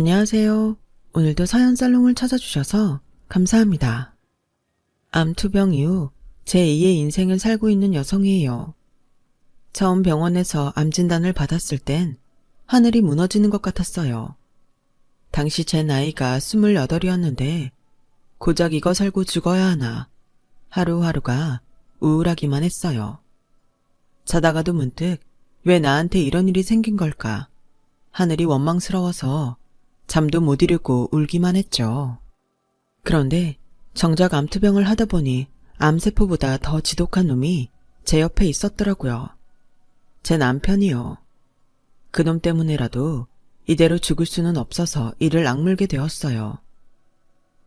안녕하세요. 오늘도 사연 살롱을 찾아주셔서 감사합니다. 암 투병 이후 제2의 인생을 살고 있는 여성이에요. 처음 병원에서 암 진단을 받았을 땐 하늘이 무너지는 것 같았어요. 당시 제 나이가 28이었는데 고작 이거 살고 죽어야 하나 하루하루가 우울하기만 했어요. 자다가도 문득 왜 나한테 이런 일이 생긴 걸까? 하늘이 원망스러워서 잠도 못 이루고 울기만 했죠. 그런데 정작 암투병을 하다 보니 암세포보다 더 지독한 놈이 제 옆에 있었더라고요. 제 남편이요. 그놈 때문에라도 이대로 죽을 수는 없어서 이를 악물게 되었어요.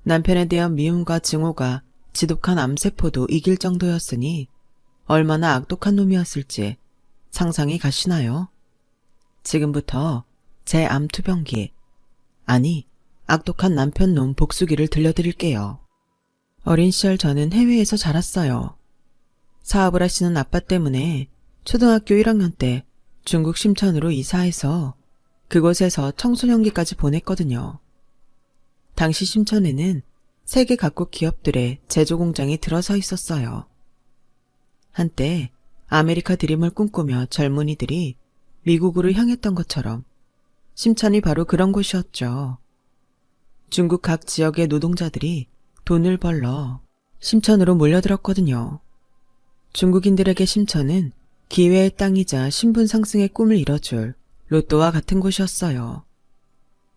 남편에 대한 미움과 증오가 지독한 암세포도 이길 정도였으니 얼마나 악독한 놈이었을지 상상이 가시나요? 지금부터 제 암투병기, 아니 악독한 남편 놈 복수기를 들려드릴게요. 어린 시절 저는 해외에서 자랐어요. 사업을 하시는 아빠 때문에 초등학교 1학년 때 중국 심천으로 이사해서 그곳에서 청소년기까지 보냈거든요. 당시 심천에는 세계 각국 기업들의 제조 공장이 들어서 있었어요. 한때 아메리카 드림을 꿈꾸며 젊은이들이 미국으로 향했던 것처럼 심천이 바로 그런 곳이었죠. 중국 각 지역의 노동자들이 돈을 벌러 심천으로 몰려들었거든요. 중국인들에게 심천은 기회의 땅이자 신분 상승의 꿈을 이뤄줄 로또와 같은 곳이었어요.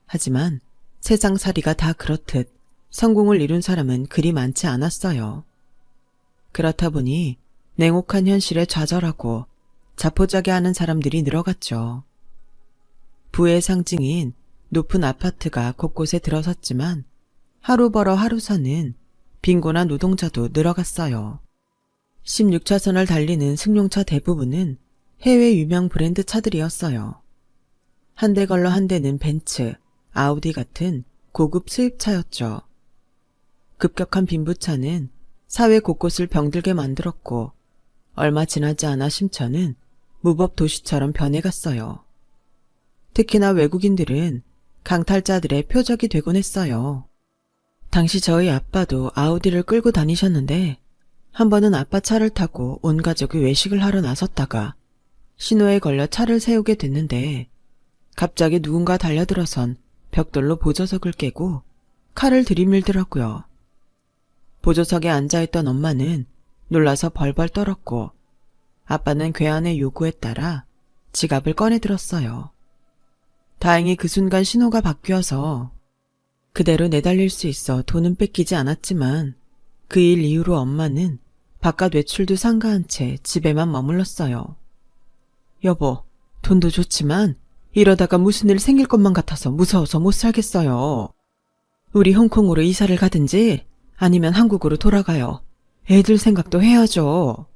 하지만 세상살이가 다 그렇듯 성공을 이룬 사람은 그리 많지 않았어요. 그렇다 보니 냉혹한 현실에 좌절하고 자포자기하는 사람들이 늘어갔죠. 부의 상징인 높은 아파트가 곳곳에 들어섰지만 하루 벌어 하루 사는 빈곤한 노동자도 늘어갔어요. 16차선을 달리는 승용차 대부분은 해외 유명 브랜드 차들이었어요. 한 대 걸러 한 대는 벤츠, 아우디 같은 고급 수입차였죠. 급격한 빈부차는 사회 곳곳을 병들게 만들었고 얼마 지나지 않아 심천은 무법 도시처럼 변해갔어요. 특히나 외국인들은 강탈자들의 표적이 되곤 했어요. 당시 저희 아빠도 아우디를 끌고 다니셨는데 한 번은 아빠 차를 타고 온 가족이 외식을 하러 나섰다가 신호에 걸려 차를 세우게 됐는데 갑자기 누군가 달려들어선 벽돌로 보조석을 깨고 칼을 들이밀더라고요. 보조석에 앉아있던 엄마는 놀라서 벌벌 떨었고 아빠는 괴한의 요구에 따라 지갑을 꺼내들었어요. 다행히 그 순간 신호가 바뀌어서 그대로 내달릴 수 있어 돈은 뺏기지 않았지만 그 일 이후로 엄마는 바깥 외출도 삼가한 채 집에만 머물렀어요. 여보, 돈도 좋지만 이러다가 무슨 일 생길 것만 같아서 무서워서 못 살겠어요. 우리 홍콩으로 이사를 가든지 아니면 한국으로 돌아가요. 애들 생각도 해야죠.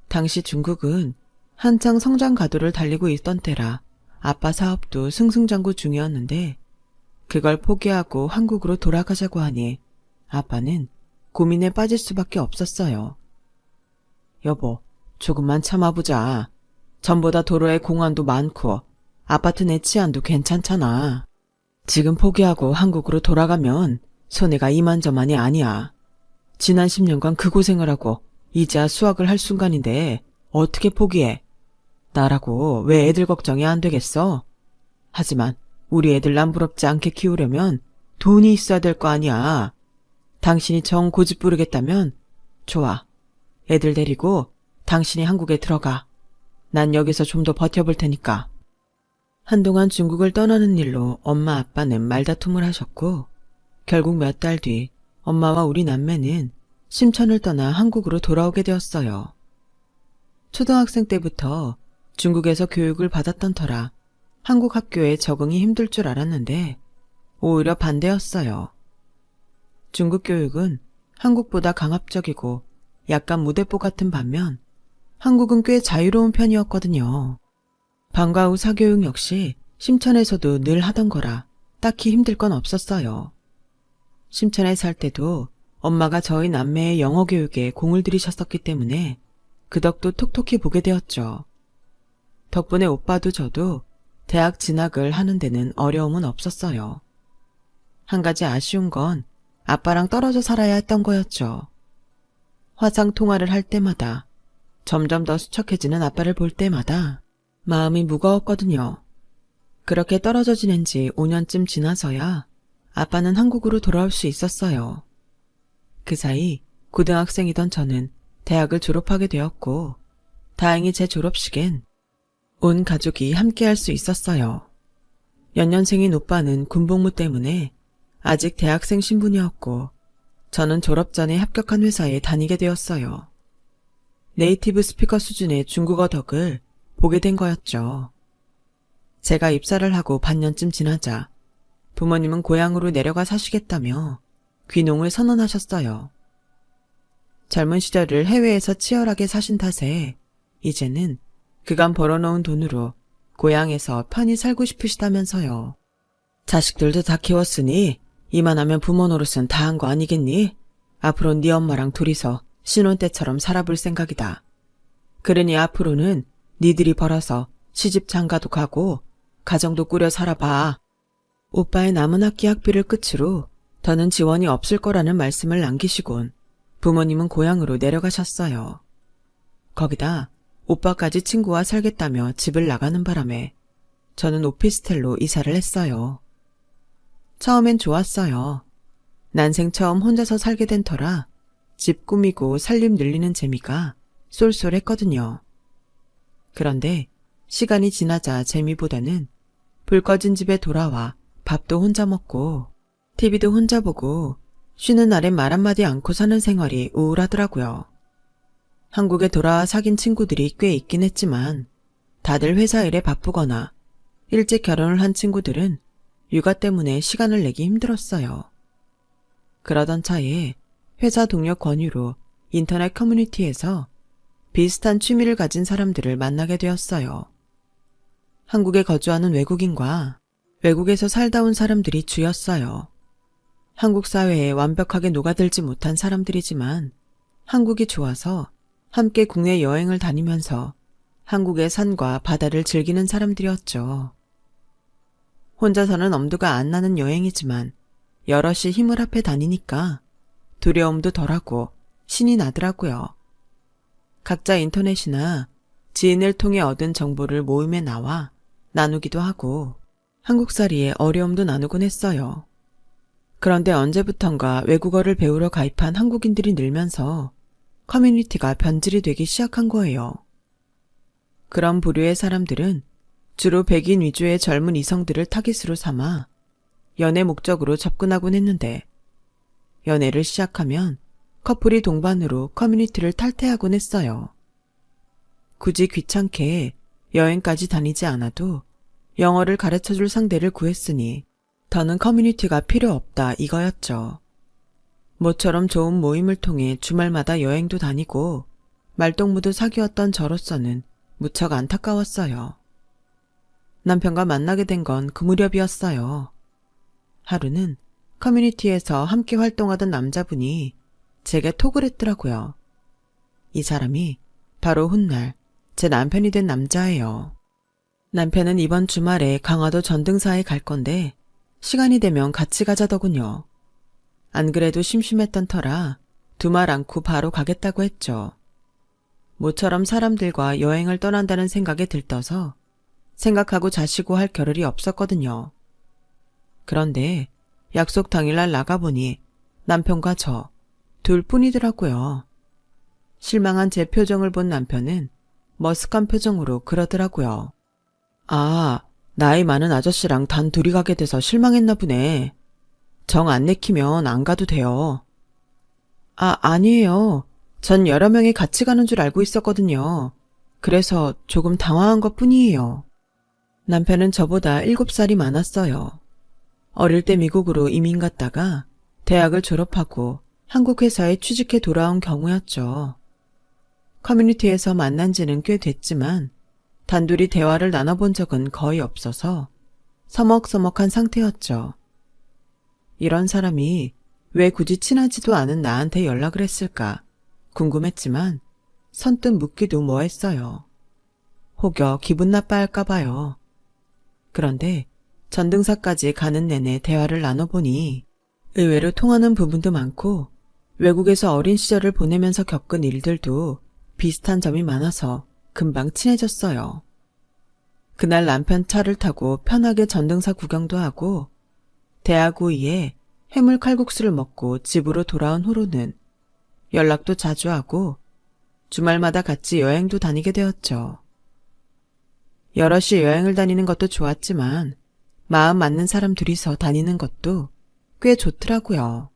당시 중국은 한창 성장 가도를 달리고 있던 때라 아빠 사업도 승승장구 중이었는데 그걸 포기하고 한국으로 돌아가자고 하니 아빠는 고민에 빠질 수밖에 없었어요. 여보, 조금만 참아보자. 전보다 도로에 공원도 많고 아파트 내 치안도 괜찮잖아. 지금 포기하고 한국으로 돌아가면 손해가 이만저만이 아니야. 지난 10년간 그 고생을 하고 이제야 수학을 할 순간인데 어떻게 포기해? 나라고 왜 애들 걱정이 안 되겠어? 하지만 우리 애들 남부럽지 않게 키우려면 돈이 있어야 될 거 아니야. 당신이 정 고집 부르겠다면 좋아. 애들 데리고 당신이 한국에 들어가. 난 여기서 좀 더 버텨볼 테니까. 한동안 중국을 떠나는 일로 엄마 아빠는 말다툼을 하셨고 결국 몇 달 뒤 엄마와 우리 남매는 심천을 떠나 한국으로 돌아오게 되었어요. 초등학생 때부터 중국에서 교육을 받았던 터라 한국 학교에 적응이 힘들 줄 알았는데 오히려 반대였어요. 중국 교육은 한국보다 강압적이고 약간 무대뽀 같은 반면 한국은 꽤 자유로운 편이었거든요. 방과 후 사교육 역시 심천에서도 늘 하던 거라 딱히 힘들 건 없었어요. 심천에 살 때도 엄마가 저희 남매의 영어 교육에 공을 들이셨었기 때문에 그 덕도 톡톡히 보게 되었죠. 덕분에 오빠도 저도 대학 진학을 하는 데는 어려움은 없었어요. 한 가지 아쉬운 건 아빠랑 떨어져 살아야 했던 거였죠. 화상 통화를 할 때마다, 점점 더 수척해지는 아빠를 볼 때마다 마음이 무거웠거든요. 그렇게 떨어져 지낸 지 5년쯤 지나서야 아빠는 한국으로 돌아올 수 있었어요. 그 사이 고등학생이던 저는 대학을 졸업하게 되었고, 다행히 제 졸업식엔 온 가족이 함께할 수 있었어요. 연년생인 오빠는 군복무 때문에 아직 대학생 신분이었고, 저는 졸업 전에 합격한 회사에 다니게 되었어요. 네이티브 스피커 수준의 중국어 덕을 보게 된 거였죠. 제가 입사를 하고 반년쯤 지나자 부모님은 고향으로 내려가 사시겠다며 귀농을 선언하셨어요. 젊은 시절을 해외에서 치열하게 사신 탓에 이제는 그간 벌어놓은 돈으로 고향에서 편히 살고 싶으시다면서요. 자식들도 다 키웠으니 이만하면 부모 노릇은 다 한 거 아니겠니? 앞으로 네 엄마랑 둘이서 신혼 때처럼 살아볼 생각이다. 그러니 앞으로는 니들이 벌어서 시집 장가도 가고 가정도 꾸려 살아봐. 오빠의 남은 학기 학비를 끝으로 더는 지원이 없을 거라는 말씀을 남기시곤 부모님은 고향으로 내려가셨어요. 거기다 오빠까지 친구와 살겠다며 집을 나가는 바람에 저는 오피스텔로 이사를 했어요. 처음엔 좋았어요. 난생 처음 혼자서 살게 된 터라 집 꾸미고 살림 늘리는 재미가 쏠쏠했거든요. 그런데 시간이 지나자 재미보다는 불 꺼진 집에 돌아와 밥도 혼자 먹고 TV도 혼자 보고 쉬는 날엔 말 한마디 않고 사는 생활이 우울하더라고요. 한국에 돌아와 사귄 친구들이 꽤 있긴 했지만 다들 회사 일에 바쁘거나 일찍 결혼을 한 친구들은 육아 때문에 시간을 내기 힘들었어요. 그러던 차에 회사 동료 권유로 인터넷 커뮤니티에서 비슷한 취미를 가진 사람들을 만나게 되었어요. 한국에 거주하는 외국인과 외국에서 살다 온 사람들이 주였어요. 한국 사회에 완벽하게 녹아들지 못한 사람들이지만 한국이 좋아서 함께 국내 여행을 다니면서 한국의 산과 바다를 즐기는 사람들이었죠. 혼자서는 엄두가 안 나는 여행이지만 여럿이 힘을 합해 다니니까 두려움도 덜하고 신이 나더라고요. 각자 인터넷이나 지인을 통해 얻은 정보를 모임에 나와 나누기도 하고 한국살이에 어려움도 나누곤 했어요. 그런데 언제부턴가 외국어를 배우러 가입한 한국인들이 늘면서 커뮤니티가 변질이 되기 시작한 거예요. 그런 부류의 사람들은 주로 백인 위주의 젊은 이성들을 타깃으로 삼아 연애 목적으로 접근하곤 했는데 연애를 시작하면 커플이 동반으로 커뮤니티를 탈퇴하곤 했어요. 굳이 귀찮게 여행까지 다니지 않아도 영어를 가르쳐줄 상대를 구했으니 더는 커뮤니티가 필요 없다 이거였죠. 모처럼 좋은 모임을 통해 주말마다 여행도 다니고 말동무도 사귀었던 저로서는 무척 안타까웠어요. 남편과 만나게 된 건 그 무렵이었어요. 하루는 커뮤니티에서 함께 활동하던 남자분이 제게 톡을 했더라고요. 이 사람이 바로 훗날 제 남편이 된 남자예요. 남편은 이번 주말에 강화도 전등사에 갈 건데 시간이 되면 같이 가자더군요. 안 그래도 심심했던 터라 두말 않고 바로 가겠다고 했죠. 모처럼 사람들과 여행을 떠난다는 생각에 들떠서 생각하고 자시고 할 겨를이 없었거든요. 그런데 약속 당일날 나가보니 남편과 저 둘뿐이더라고요. 실망한 제 표정을 본 남편은 머쓱한 표정으로 그러더라고요. 아, 나이 많은 아저씨랑 단 둘이 가게 돼서 실망했나 보네. 정 안 내키면 안 가도 돼요. 아니에요. 전 여러 명이 같이 가는 줄 알고 있었거든요. 그래서 조금 당황한 것뿐이에요. 남편은 저보다 7살이 많았어요. 어릴 때 미국으로 이민 갔다가 대학을 졸업하고 한국 회사에 취직해 돌아온 경우였죠. 커뮤니티에서 만난 지는 꽤 됐지만 단둘이 대화를 나눠본 적은 거의 없어서 서먹서먹한 상태였죠. 이런 사람이 왜 굳이 친하지도 않은 나한테 연락을 했을까 궁금했지만 선뜻 묻기도 뭐했어요. 혹여 기분 나빠할까 봐요. 그런데 전등사까지 가는 내내 대화를 나눠보니 의외로 통하는 부분도 많고 외국에서 어린 시절을 보내면서 겪은 일들도 비슷한 점이 많아서 금방 친해졌어요. 그날 남편 차를 타고 편하게 전등사 구경도 하고 대학 후에 해물 칼국수를 먹고 집으로 돌아온 후로는 연락도 자주 하고 주말마다 같이 여행도 다니게 되었죠. 여럿이 여행을 다니는 것도 좋았지만 마음 맞는 사람 둘이서 다니는 것도 꽤 좋더라고요.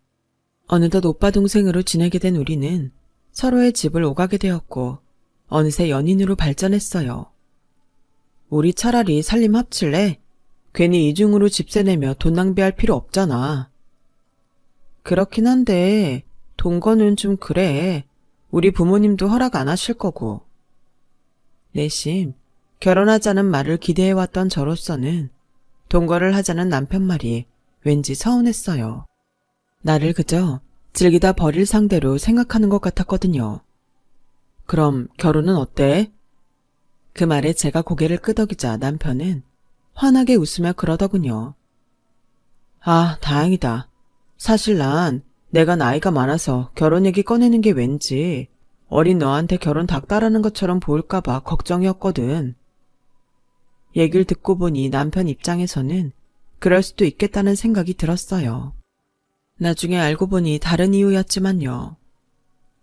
어느덧 오빠 동생으로 지내게 된 우리는 서로의 집을 오가게 되었고 어느새 연인으로 발전했어요. 우리 차라리 살림 합칠래? 괜히 이중으로 집세 내며 돈 낭비할 필요 없잖아. 그렇긴 한데 동거는 좀 그래. 우리 부모님도 허락 안 하실 거고. 내심 결혼하자는 말을 기대해왔던 저로서는 동거를 하자는 남편 말이 왠지 서운했어요. 나를 그저 즐기다 버릴 상대로 생각하는 것 같았거든요. 그럼 결혼은 어때? 그 말에 제가 고개를 끄덕이자 남편은 환하게 웃으며 그러더군요. 아, 다행이다. 사실 난 내가 나이가 많아서 결혼 얘기 꺼내는 게 왠지 어린 너한테 결혼 닥달하는 것처럼 보일까봐 걱정이었거든. 얘기를 듣고 보니 남편 입장에서는 그럴 수도 있겠다는 생각이 들었어요. 나중에 알고 보니 다른 이유였지만요.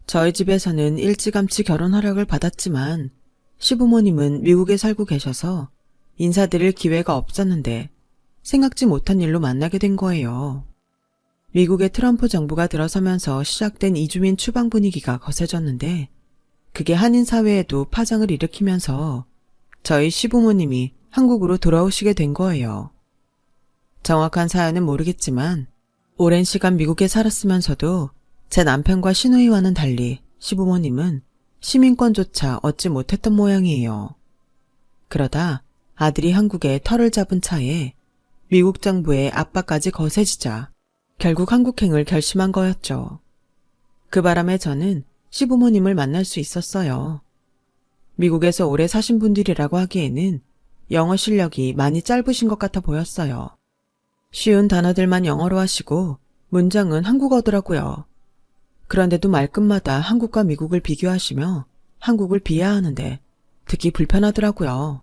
저희 집에서는 일찌감치 결혼 허락을 받았지만 시부모님은 미국에 살고 계셔서 인사드릴 기회가 없었는데 생각지 못한 일로 만나게 된 거예요. 미국의 트럼프 정부가 들어서면서 시작된 이주민 추방 분위기가 거세졌는데 그게 한인 사회에도 파장을 일으키면서 저희 시부모님이 한국으로 돌아오시게 된 거예요. 정확한 사연은 모르겠지만 오랜 시간 미국에 살았으면서도 제 남편과 시누이와는 달리 시부모님은 시민권조차 얻지 못했던 모양이에요. 그러다 아들이 한국에 터를 잡은 차에 미국 정부의 압박까지 거세지자 결국 한국행을 결심한 거였죠. 그 바람에 저는 시부모님을 만날 수 있었어요. 미국에서 오래 사신 분들이라고 하기에는 영어 실력이 많이 짧으신 것 같아 보였어요. 쉬운 단어들만 영어로 하시고 문장은 한국어더라고요. 그런데도 말끝마다 한국과 미국을 비교하시며 한국을 비하하는데 듣기 불편하더라고요.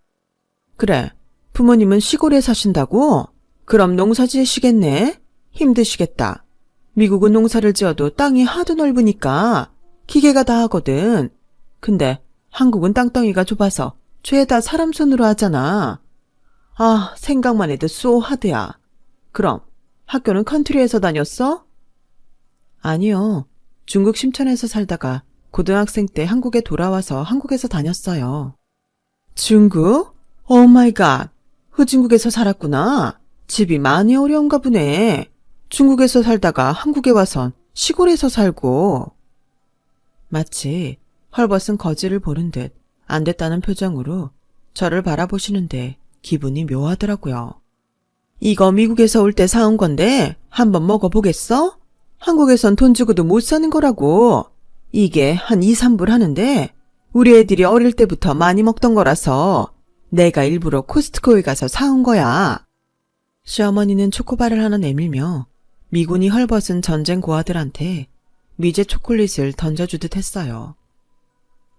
그래, 부모님은 시골에 사신다고? 그럼 농사 지으시겠네? 힘드시겠다. 미국은 농사를 지어도 땅이 하도 넓으니까 기계가 다 하거든. 근데 한국은 땅덩이가 좁아서 죄다 사람 손으로 하잖아. 아, 생각만 해도 쏘 하드야. 그럼 학교는 컨트리에서 다녔어? 아니요. 중국 심천에서 살다가 고등학생 때 한국에 돌아와서 한국에서 다녔어요. 중국? 오 마이 갓. 후진국에서 살았구나. 집이 많이 어려운가 보네. 중국에서 살다가 한국에 와선 시골에서 살고. 마치 헐벗은 거지를 보는 듯 안 됐다는 표정으로 저를 바라보시는데 기분이 묘하더라고요. 이거 미국에서 올 때 사온 건데 한번 먹어보겠어? 한국에선 돈 주고도 못 사는 거라고. 이게 한 2, 3불 하는데 우리 애들이 어릴 때부터 많이 먹던 거라서 내가 일부러 코스트코에 가서 사온 거야. 시어머니는 초코바를 하나 내밀며 미군이 헐벗은 전쟁 고아들한테 미제 초콜릿을 던져주듯 했어요.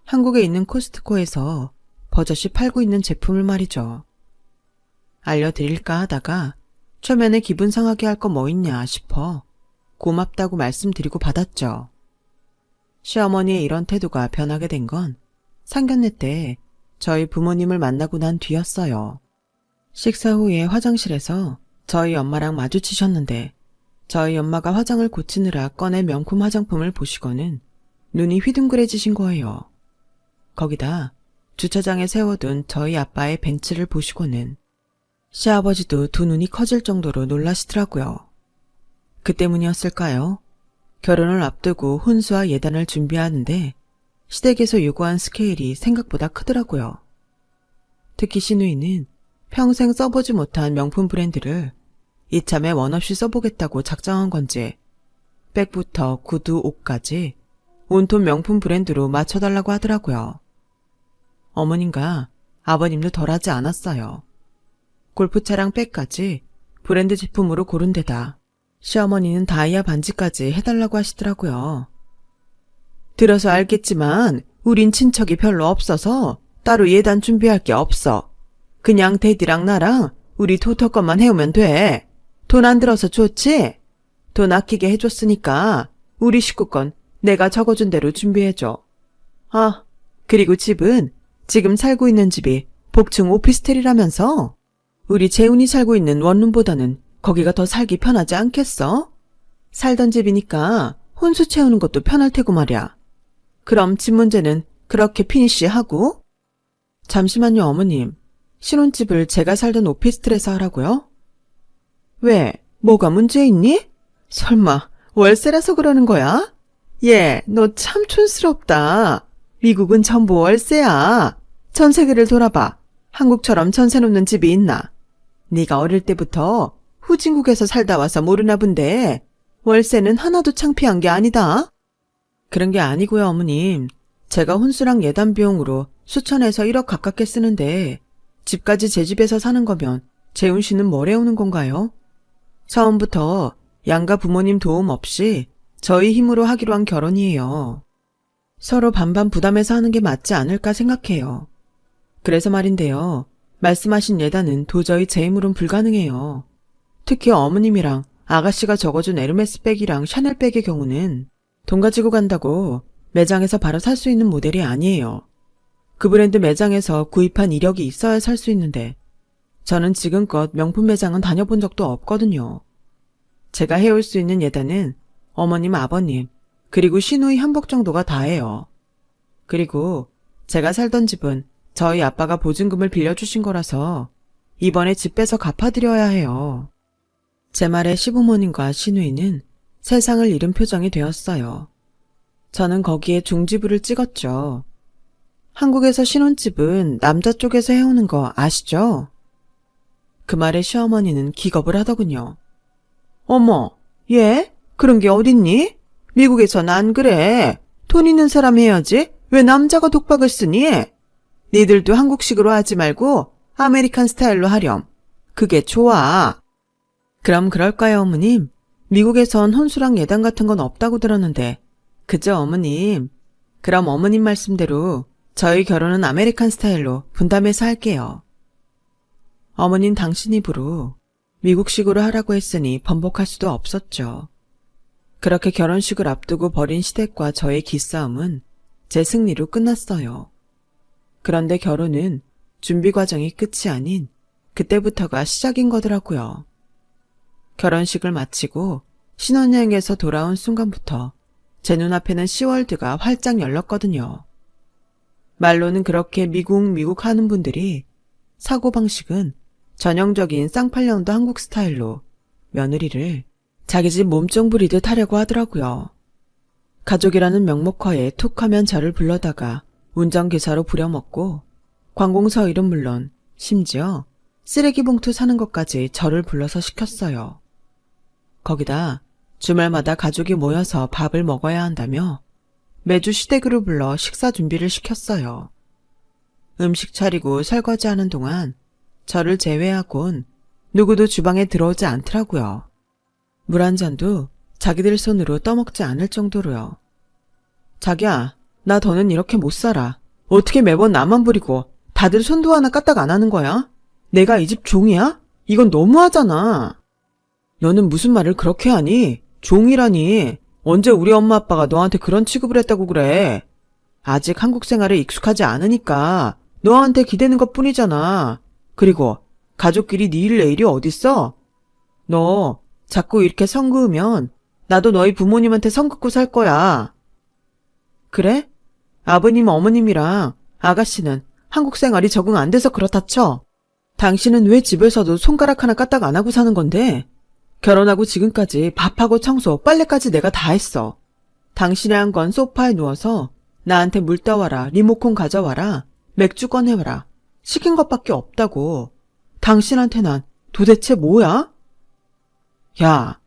한국에 있는 코스트코에서 버젓이 팔고 있는 제품을 말이죠. 알려드릴까 하다가 초면에 기분 상하게 할 거 뭐 있냐 싶어 고맙다고 말씀드리고 받았죠. 시어머니의 이런 태도가 변하게 된 건 상견례 때 저희 부모님을 만나고 난 뒤였어요. 식사 후에 화장실에서 저희 엄마랑 마주치셨는데 저희 엄마가 화장을 고치느라 꺼내 명품 화장품을 보시고는 눈이 휘둥그레지신 거예요. 거기다 주차장에 세워둔 저희 아빠의 벤츠를 보시고는 시아버지도 두 눈이 커질 정도로 놀라시더라고요. 그 때문이었을까요? 결혼을 앞두고 혼수와 예단을 준비하는데 시댁에서 요구한 스케일이 생각보다 크더라고요. 특히 시누이는 평생 써보지 못한 명품 브랜드를 이참에 원없이 써보겠다고 작정한 건지 백부터 구두, 옷까지 온통 명품 브랜드로 맞춰달라고 하더라고요. 어머님과 아버님도 덜하지 않았어요. 골프차랑 백까지 브랜드 제품으로 고른 데다 시어머니는 다이아 반지까지 해달라고 하시더라고요. 들어서 알겠지만 우린 친척이 별로 없어서 따로 예단 준비할 게 없어. 그냥 데디랑 나랑 우리 도터 것만 해오면 돼. 돈 안 들어서 좋지? 돈 아끼게 해줬으니까 우리 식구 건 내가 적어준 대로 준비해줘. 아, 그리고 집은 지금 살고 있는 집이 복층 오피스텔이라면서? 우리 재훈이 살고 있는 원룸보다는 거기가 더 살기 편하지 않겠어? 살던 집이니까 혼수 채우는 것도 편할 테고 말이야. 그럼 집 문제는 그렇게 피니쉬하고? 잠시만요, 어머님. 신혼집을 제가 살던 오피스텔에서 하라고요? 왜? 뭐가 문제 있니? 설마 월세라서 그러는 거야? 얘, 너 참 촌스럽다. 미국은 전부 월세야. 전 세계를 돌아봐. 한국처럼 전세 놓는 집이 있나? 네가 어릴 때부터 후진국에서 살다 와서 모르나 본데 월세는 하나도 창피한 게 아니다. 그런 게 아니고요, 어머님. 제가 혼수랑 예단 비용으로 수천에서 1억 가깝게 쓰는데 집까지 제 집에서 사는 거면 재훈 씨는 뭘 해오는 건가요? 처음부터 양가 부모님 도움 없이 저희 힘으로 하기로 한 결혼이에요. 서로 반반 부담해서 하는 게 맞지 않을까 생각해요. 그래서 말인데요. 말씀하신 예단은 도저히 제 힘으론 불가능해요. 특히 어머님이랑 아가씨가 적어준 에르메스 백이랑 샤넬 백의 경우는 돈 가지고 간다고 매장에서 바로 살 수 있는 모델이 아니에요. 그 브랜드 매장에서 구입한 이력이 있어야 살 수 있는데 저는 지금껏 명품 매장은 다녀본 적도 없거든요. 제가 해올 수 있는 예단은 어머님, 아버님, 그리고 시누이 한복 정도가 다예요. 그리고 제가 살던 집은 저희 아빠가 보증금을 빌려주신 거라서 이번에 집 빼서 갚아드려야 해요. 제 말에 시부모님과 시누이는 세상을 잃은 표정이 되었어요. 저는 거기에 종지부를 찍었죠. 한국에서 신혼집은 남자 쪽에서 해오는 거 아시죠? 그 말에 시어머니는 기겁을 하더군요. 어머, 얘? 그런 게 어딨니? 미국에선 안 그래. 돈 있는 사람 해야지. 왜 남자가 독박을 쓰니? 니들도 한국식으로 하지 말고 아메리칸 스타일로 하렴. 그게 좋아. 그럼 그럴까요, 어머님? 미국에선 혼수랑 예단 같은 건 없다고 들었는데. 그죠, 어머님? 그럼 어머님 말씀대로 저희 결혼은 아메리칸 스타일로 분담해서 할게요. 어머님 당신 입으로 미국식으로 하라고 했으니 번복할 수도 없었죠. 그렇게 결혼식을 앞두고 벌인 시댁과 저의 기싸움은 제 승리로 끝났어요. 그런데 결혼은 준비 과정이 끝이 아닌 그때부터가 시작인 거더라고요. 결혼식을 마치고 신혼여행에서 돌아온 순간부터 제 눈앞에는 시월드가 활짝 열렸거든요. 말로는 그렇게 미국 하는 분들이 사고방식은 전형적인 쌍팔년도 한국 스타일로 며느리를 자기 집 몸종 부리듯 하려고 하더라고요. 가족이라는 명목하에 툭 하면 저를 불러다가 운전기사로 부려먹고 관공서 일은 물론 심지어 쓰레기 봉투 사는 것까지 저를 불러서 시켰어요. 거기다 주말마다 가족이 모여서 밥을 먹어야 한다며 매주 시댁으로 불러 식사 준비를 시켰어요. 음식 차리고 설거지하는 동안 저를 제외하곤 누구도 주방에 들어오지 않더라고요. 물 한 잔도 자기들 손으로 떠먹지 않을 정도로요. 자기야, 나 더는 이렇게 못 살아. 어떻게 매번 나만 부리고 다들 손도 하나 까딱 안 하는 거야? 내가 이 집 종이야? 이건 너무하잖아. 너는 무슨 말을 그렇게 하니? 종이라니. 언제 우리 엄마 아빠가 너한테 그런 취급을 했다고 그래. 아직 한국 생활에 익숙하지 않으니까 너한테 기대는 것뿐이잖아. 그리고 가족끼리 네 일 내일이 어딨어? 너 자꾸 이렇게 선 그으면 나도 너희 부모님한테 선 긋고 살 거야. 그래? 아버님 어머님이랑 아가씨는 한국 생활이 적응 안 돼서 그렇다 쳐. 당신은 왜 집에서도 손가락 하나 까딱 안 하고 사는 건데? 결혼하고 지금까지 밥하고 청소, 빨래까지 내가 다 했어. 당신이 한 건 소파에 누워서 나한테 물 떠와라, 리모컨 가져와라, 맥주 꺼내와라. 시킨 것밖에 없다고. 당신한테 난 도대체 뭐야? 야,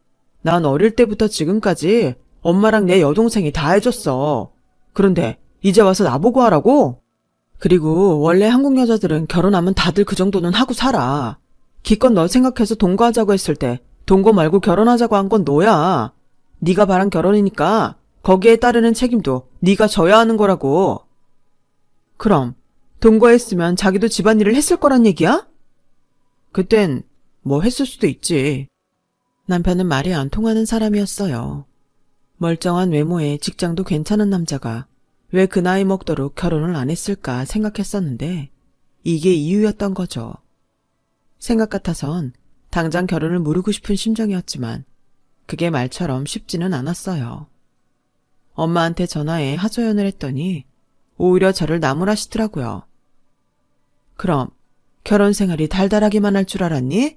난 어릴 때부터 지금까지 엄마랑 내 여동생이 다 해줬어. 그런데 이제 와서 나보고 하라고? 그리고 원래 한국 여자들은 결혼하면 다들 그 정도는 하고 살아. 기껏 너 생각해서 동거하자고 했을 때 동거 말고 결혼하자고 한 건 너야. 네가 바란 결혼이니까 거기에 따르는 책임도 네가 져야 하는 거라고. 그럼 동거했으면 자기도 집안일을 했을 거란 얘기야? 그땐 뭐 했을 수도 있지. 남편은 말이 안 통하는 사람이었어요. 멀쩡한 외모에 직장도 괜찮은 남자가 왜 그 나이 먹도록 결혼을 안 했을까 생각했었는데 이게 이유였던 거죠. 생각 같아선 당장 결혼을 미루고 싶은 심정이었지만 그게 말처럼 쉽지는 않았어요. 엄마한테 전화해 하소연을 했더니 오히려 저를 나무라시더라고요. 그럼 결혼 생활이 달달하기만 할 줄 알았니?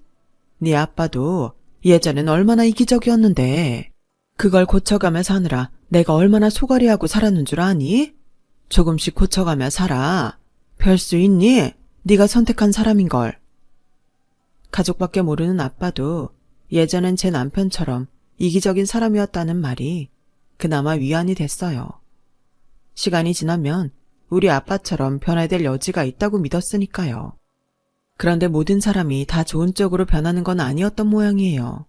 네 아빠도 예전엔 얼마나 이기적이었는데 그걸 고쳐가며 사느라 내가 얼마나 소갈이하고 살았는 줄 아니? 조금씩 고쳐가며 살아. 별 수 있니? 네가 선택한 사람인걸. 가족밖에 모르는 아빠도 예전엔 제 남편처럼 이기적인 사람이었다는 말이 그나마 위안이 됐어요. 시간이 지나면 우리 아빠처럼 변화될 여지가 있다고 믿었으니까요. 그런데 모든 사람이 다 좋은 쪽으로 변하는 건 아니었던 모양이에요.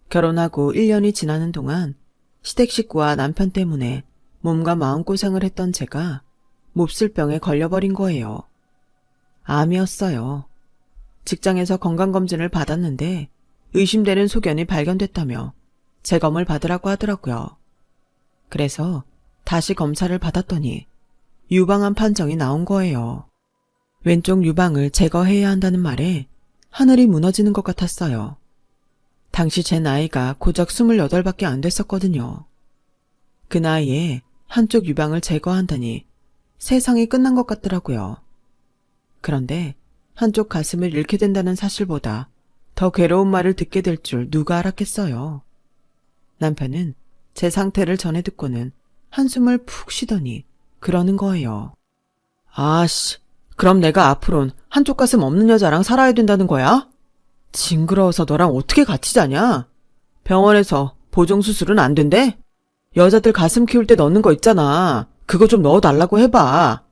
결혼하고 1년이 지나는 동안 시댁 식구와 남편 때문에 몸과 마음고생을 했던 제가 몹쓸 병에 걸려버린 거예요. 암이었어요. 직장에서 건강검진을 받았는데 의심되는 소견이 발견됐다며 재검을 받으라고 하더라고요. 그래서 다시 검사를 받았더니 유방암 판정이 나온 거예요. 왼쪽 유방을 제거해야 한다는 말에 하늘이 무너지는 것 같았어요. 당시 제 나이가 고작 28밖에 안 됐었거든요. 그 나이에 한쪽 유방을 제거한다니 세상이 끝난 것 같더라고요. 그런데 한쪽 가슴을 잃게 된다는 사실보다 더 괴로운 말을 듣게 될 줄 누가 알았겠어요. 남편은 제 상태를 전해 듣고는 한숨을 푹 쉬더니 그러는 거예요. 아씨, 그럼 내가 앞으론 한쪽 가슴 없는 여자랑 살아야 된다는 거야? 징그러워서 너랑 어떻게 같이 자냐? 병원에서 보정수술은 안 된대? 여자들 가슴 키울 때 넣는 거 있잖아. 그거 좀 넣어달라고 해봐.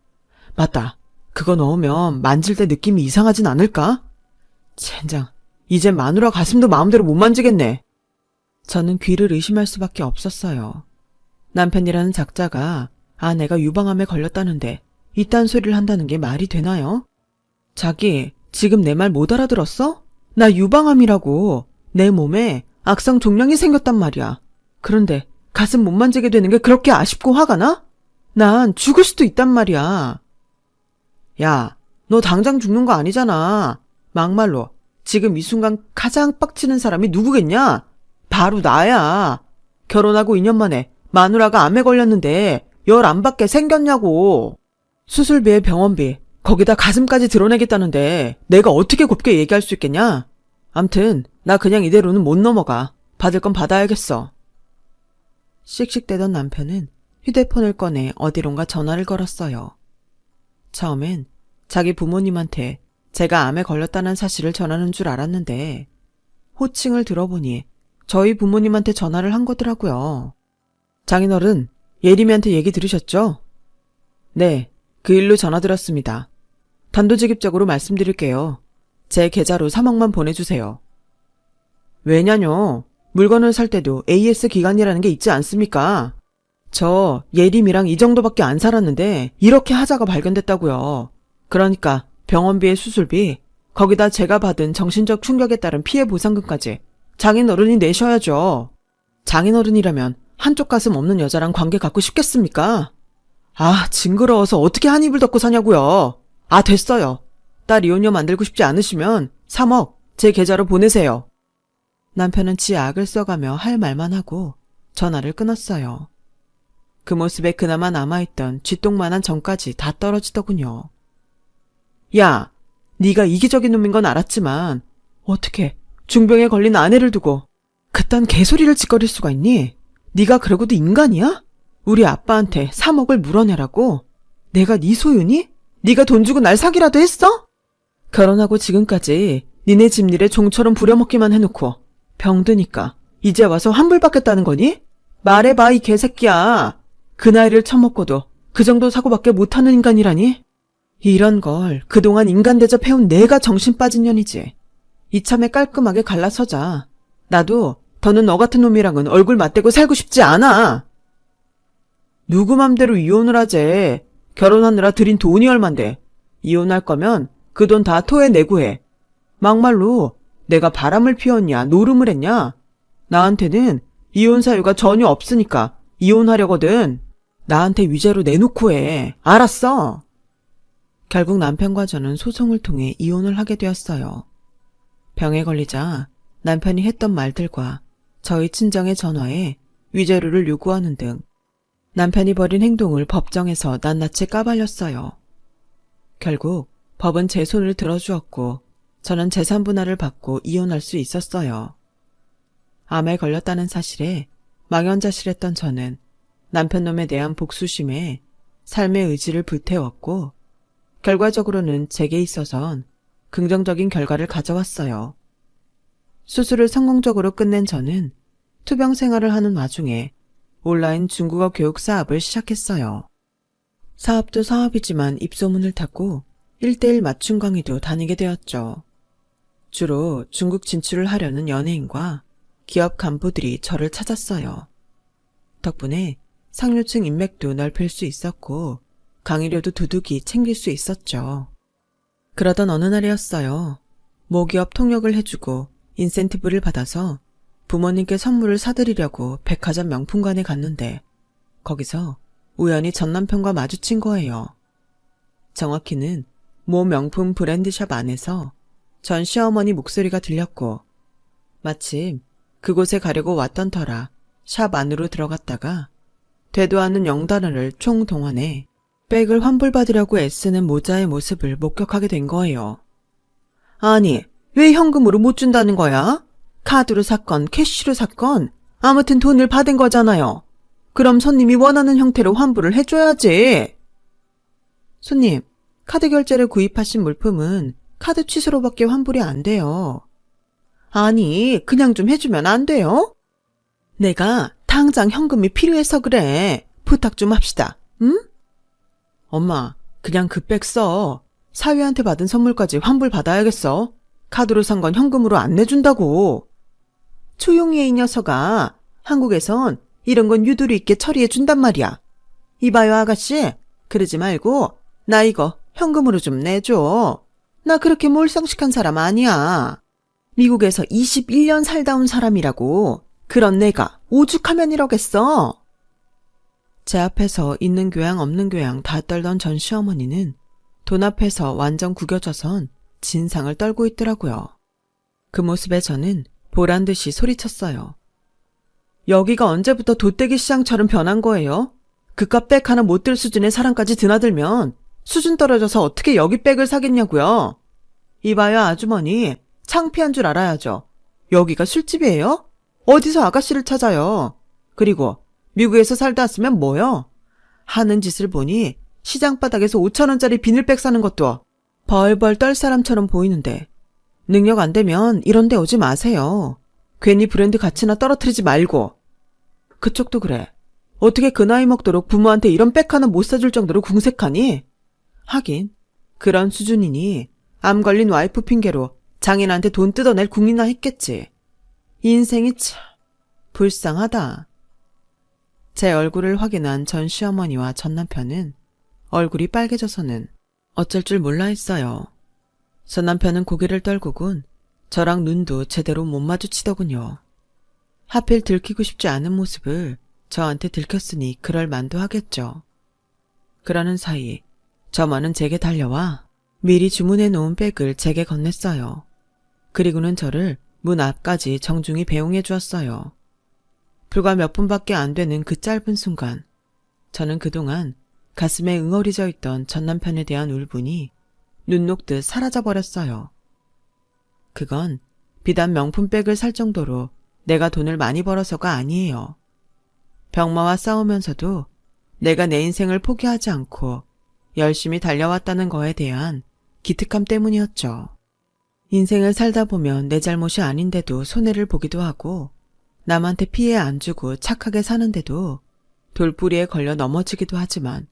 맞다. 그거 넣으면 만질 때 느낌이 이상하진 않을까? 젠장, 이제 마누라 가슴도 마음대로 못 만지겠네. 저는 귀를 의심할 수밖에 없었어요. 남편이라는 작자가 아내가 유방암에 걸렸다는데 이딴 소리를 한다는 게 말이 되나요? 자기, 지금 내 말 못 알아들었어? 나 유방암이라고. 내 몸에 악성 종양이 생겼단 말이야. 그런데 가슴 못 만지게 되는 게 그렇게 아쉽고 화가 나? 난 죽을 수도 있단 말이야. 야, 너 당장 죽는 거 아니잖아. 막말로 지금 이 순간 가장 빡치는 사람이 누구겠냐? 바로 나야. 결혼하고 2년 만에 마누라가 암에 걸렸는데 열 안 받게 생겼냐고. 수술비에 병원비, 거기다 가슴까지 드러내겠다는데 내가 어떻게 곱게 얘기할 수 있겠냐? 암튼 나 그냥 이대로는 못 넘어가. 받을 건 받아야겠어. 씩씩대던 남편은 휴대폰을 꺼내 어디론가 전화를 걸었어요. 처음엔 자기 부모님한테 제가 암에 걸렸다는 사실을 전하는 줄 알았는데 호칭을 들어보니 저희 부모님한테 전화를 한 거더라고요. 장인어른, 예림이한테 얘기 들으셨죠? 네, 그 일로 전화드렸습니다. 단도직입적으로 말씀드릴게요. 제 계좌로 3억만 보내주세요. 왜냐뇨? 물건을 살 때도 AS 기간이라는 게 있지 않습니까? 저 예림이랑 이 정도밖에 안 살았는데 이렇게 하자가 발견됐다고요. 그러니까 병원비에 수술비, 거기다 제가 받은 정신적 충격에 따른 피해 보상금까지 장인어른이 내셔야죠. 장인어른이라면 한쪽 가슴 없는 여자랑 관계 갖고 싶겠습니까? 아, 징그러워서 어떻게 한 입을 덮고 사냐고요. 아, 됐어요. 딸 이혼녀 만들고 싶지 않으시면 3억 제 계좌로 보내세요. 남편은 지 악을 써가며 할 말만 하고 전화를 끊었어요. 그 모습에 그나마 남아있던 쥐똥만한 정까지 다 떨어지더군요. 야, 네가 이기적인 놈인 건 알았지만 어떻게 중병에 걸린 아내를 두고 그딴 개소리를 짓거릴 수가 있니? 네가 그러고도 인간이야? 우리 아빠한테 3억을 물어내라고? 내가 네 소유니? 네가 돈 주고 날 사기라도 했어? 결혼하고 지금까지 니네 집일에 종처럼 부려먹기만 해놓고 병드니까 이제 와서 환불받겠다는 거니? 말해봐, 이 개새끼야. 그 나이를 처먹고도 그 정도 사고밖에 못하는 인간이라니? 이런 걸 그동안 인간 대접해온 내가 정신 빠진 년이지. 이참에 깔끔하게 갈라서자. 나도 더는 너 같은 놈이랑은 얼굴 맞대고 살고 싶지 않아. 누구 맘대로 이혼을 하재. 결혼하느라 들인 돈이 얼만데. 이혼할 거면 그 돈 다 토해내고 해. 막말로 내가 바람을 피웠냐 노름을 했냐. 나한테는 이혼 사유가 전혀 없으니까 이혼하려거든. 나한테 위자료 내놓고 해. 알았어? 결국 남편과 저는 소송을 통해 이혼을 하게 되었어요. 병에 걸리자 남편이 했던 말들과 저희 친정의 전화에 위자료를 요구하는 등 남편이 벌인 행동을 법정에서 낱낱이 까발렸어요. 결국 법은 제 손을 들어주었고 저는 재산 분할을 받고 이혼할 수 있었어요. 암에 걸렸다는 사실에 망연자실했던 저는 남편 놈에 대한 복수심에 삶의 의지를 불태웠고 결과적으로는 제게 있어선 긍정적인 결과를 가져왔어요. 수술을 성공적으로 끝낸 저는 투병 생활을 하는 와중에 온라인 중국어 교육 사업을 시작했어요. 사업도 사업이지만 입소문을 타고 1:1 맞춤 강의도 다니게 되었죠. 주로 중국 진출을 하려는 연예인과 기업 간부들이 저를 찾았어요. 덕분에 상류층 인맥도 넓힐 수 있었고 강의료도 두둑이 챙길 수 있었죠. 그러던 어느 날이었어요. 모기업 통역을 해주고 인센티브를 받아서 부모님께 선물을 사드리려고 백화점 명품관에 갔는데 거기서 우연히 전 남편과 마주친 거예요. 정확히는 모 명품 브랜드샵 안에서 전 시어머니 목소리가 들렸고 마침 그곳에 가려고 왔던 터라 샵 안으로 들어갔다가 되도 않는 영단어를 총동원해 백을 환불받으려고 애쓰는 모자의 모습을 목격하게 된 거예요. 아니, 왜 현금으로 못 준다는 거야? 카드로 샀건 캐시로 샀건 아무튼 돈을 받은 거잖아요. 그럼 손님이 원하는 형태로 환불을 해줘야지. 손님, 카드 결제를 구입하신 물품은 카드 취소로밖에 환불이 안 돼요. 아니, 그냥 좀 해주면 안 돼요? 내가 당장 현금이 필요해서 그래. 부탁 좀 합시다. 응? 엄마, 그냥 그 백 써. 사위한테 받은 선물까지 환불 받아야겠어. 카드로 산 건 현금으로 안 내준다고. 조용히 해, 이 녀석아. 한국에선 이런 건 유도리 있게 처리해 준단 말이야. 이봐요, 아가씨. 그러지 말고 나 이거 현금으로 좀 내줘. 나 그렇게 몰상식한 사람 아니야. 미국에서 21년 살다 온 사람이라고. 그런 내가 오죽하면 이러겠어. 제 앞에서 있는 교양 없는 교양 다 떨던 전 시어머니는 돈 앞에서 완전 구겨져선 진상을 떨고 있더라고요. 그 모습에 저는 보란듯이 소리쳤어요. 여기가 언제부터 돗대기 시장처럼 변한 거예요? 그깟 백 하나 못 들 수준의 사람까지 드나들면 수준 떨어져서 어떻게 여기 백을 사겠냐고요. 이봐요, 아주머니. 창피한 줄 알아야죠. 여기가 술집이에요? 어디서 아가씨를 찾아요? 그리고 미국에서 살다 왔으면 뭐요? 하는 짓을 보니 시장 바닥에서 5,000원짜리 비닐백 사는 것도 벌벌 떨 사람처럼 보이는데 능력 안 되면 이런 데 오지 마세요. 괜히 브랜드 가치나 떨어뜨리지 말고. 그쪽도 그래. 어떻게 그 나이 먹도록 부모한테 이런 백 하나 못 사줄 정도로 궁색하니? 하긴 그런 수준이니 암 걸린 와이프 핑계로 장인한테 돈 뜯어낼 궁리나 했겠지. 인생이 참 불쌍하다. 제 얼굴을 확인한 전 시어머니와 전 남편은 얼굴이 빨개져서는 어쩔 줄 몰라 했어요. 전 남편은 고개를 떨구곤 저랑 눈도 제대로 못 마주치더군요. 하필 들키고 싶지 않은 모습을 저한테 들켰으니 그럴 만도 하겠죠. 그러는 사이 저만은 제게 달려와 미리 주문해 놓은 백을 제게 건넸어요. 그리고는 저를 문 앞까지 정중히 배웅해 주었어요. 불과 몇 분밖에 안 되는 그 짧은 순간 저는 그동안 가슴에 응어리져 있던 전 남편에 대한 울분이 눈 녹듯 사라져버렸어요. 그건 비단 명품백을 살 정도로 내가 돈을 많이 벌어서가 아니에요. 병마와 싸우면서도 내가 내 인생을 포기하지 않고 열심히 달려왔다는 거에 대한 기특함 때문이었죠. 인생을 살다 보면 내 잘못이 아닌데도 손해를 보기도 하고 남한테 피해 안 주고 착하게 사는데도 돌부리에 걸려 넘어지기도 하지만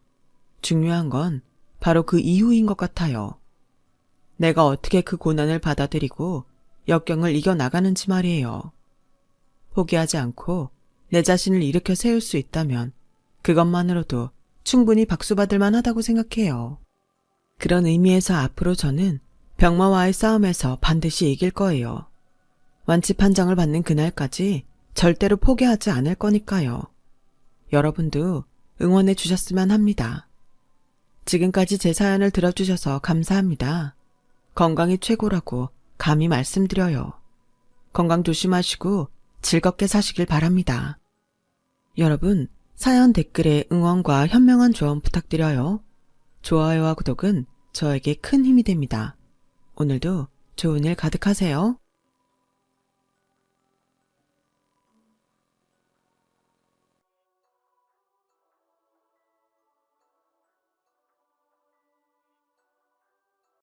중요한 건 바로 그 이후인 것 같아요. 내가 어떻게 그 고난을 받아들이고 역경을 이겨나가는지 말이에요. 포기하지 않고 내 자신을 일으켜 세울 수 있다면 그것만으로도 충분히 박수받을 만하다고 생각해요. 그런 의미에서 앞으로 저는 병마와의 싸움에서 반드시 이길 거예요. 완치 판정을 받는 그날까지 절대로 포기하지 않을 거니까요. 여러분도 응원해 주셨으면 합니다. 지금까지 제 사연을 들어주셔서 감사합니다. 건강이 최고라고 감히 말씀드려요. 건강 조심하시고 즐겁게 사시길 바랍니다. 여러분, 사연 댓글에 응원과 현명한 조언 부탁드려요. 좋아요와 구독은 저에게 큰 힘이 됩니다. 오늘도 좋은 일 가득하세요.